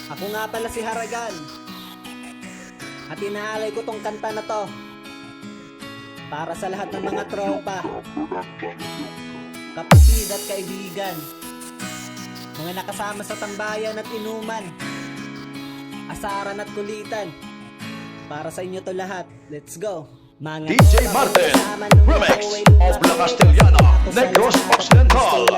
Ako nga pala si Haragan. At inaalay ko tong kanta na to para sa lahat ng mga tropa, kapatid at kaibigan, mga nakasama sa tambayan at inuman, asaran at kulitan. Para sa inyo to lahat. Let's go. Mga DJ Martin, remix of La Castellana, Negros Occidental.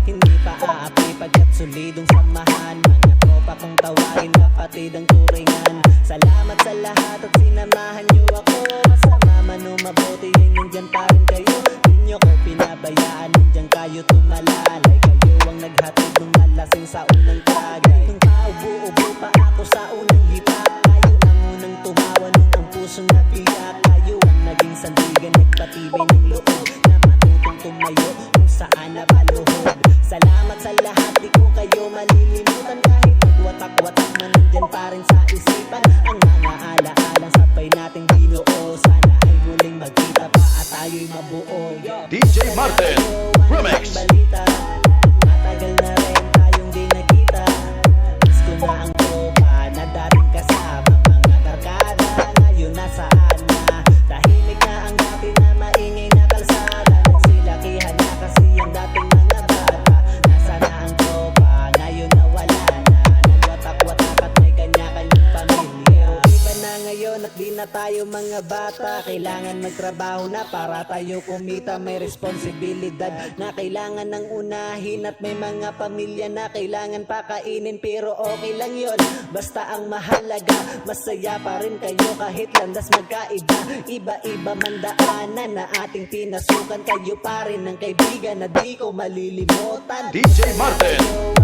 Hindi pa aapi pagkat solidong samahan. Mga tropa kong tawarin, kapatid ang turingan. Salamat sa lahat at sinamahan nyo ako. Masama man o mabuti ay nandyan pa rin kayo. Di nyo ko pinabayaan, nandyan kayo tumalalay. Kayo ang naghatid ng malasing sa unang tagay. Nung paubo-ubo pa ako sa unang lipa, kayo ang unang tumawa nung ang pusong nabiyak. Kayo ang naging sandigan, nagpatibay ng loob na matutong tumayo kung saan napaluhod. Salamat sa lahat, di ko kayo malilimutan. Kahit nagwatak-watak man, nandyan pa rin sa isipan ang mga ala-alang sabay nating binuo. Sana ay muling magkita pa at tayo'y mabuo. DJ Martin, remix. Balita, matagal na rin tayong di nagkita. Miss ko na ang tropa na dating kasama. Mga barkada ngayon nasaan na. Tahimik na ang dati na maingay na kalsada. Nagsilakihan na kasi ang dating mga bata. Nasa na ang tropa, ngayon nawala na. Nagwatak-watak at may kanya-kanyang pamilya. Iba na ngayon at di na tayo mga bata. Kailangan magtrabaho na para tayo kumita. May responsibilidad na kailangan ng unahin. At may mga pamilya na kailangan pakainin. Pero okay lang yon, basta ang mahalaga masaya pa rin kayo kahit landas magkaiba. Iba-iba man daanan na ating pinasukan. Kayo pa rin ang kaibigan na di ko malilimutan. DJ Martin,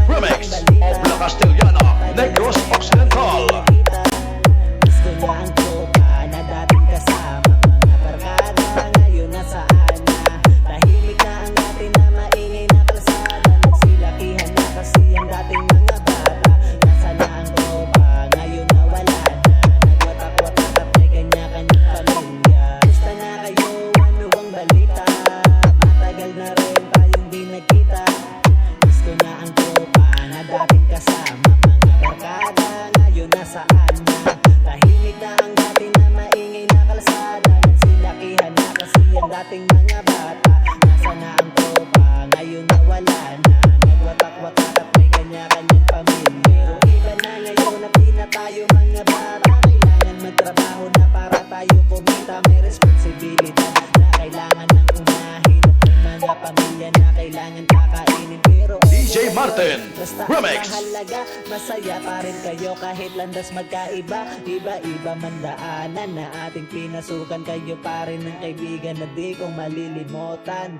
remix of La Castellana, Negros Occidental. Miss ko na ang tropa na dating kasama. Mga barkada ngayon nasaan na. Tahimik na ang dating na maingay na kalsada. Nagsilakihan na kasi ang dating mga bata. Nasa na ang tropa, ngayon nawala na. Nagwatak-watak at may kanya-kanyang pamilya. Gusto na kayo, ano ang balita? Matagal na rin tayong di nagkita. Miss ko na ang tropa na dating kasama. Mga barkada ngayon nasaan na. Tahimik na ang dating na maingay na kalsada. Nagsilakihan na kasi ang dating mga bata. Nasa na ang tropa, ngayon nawala na. Nagwatak-watak at may kanya-kanyang pamilya. Pero iba na ngayon at di na tayo mga bata. Kailangan magtrabaho na para tayo kumita. May responsibilidad na kailangan ng unahin. At may mga pamilya na kailangan kakainin. Pero DJ Martin, basta remix. mahalaga, masaya pa rin kayo kahit landas magkaiba. Iba-iba man daanan na ating pinasukan. Kayo pa rin ang kaibigan na di ko malilimutan.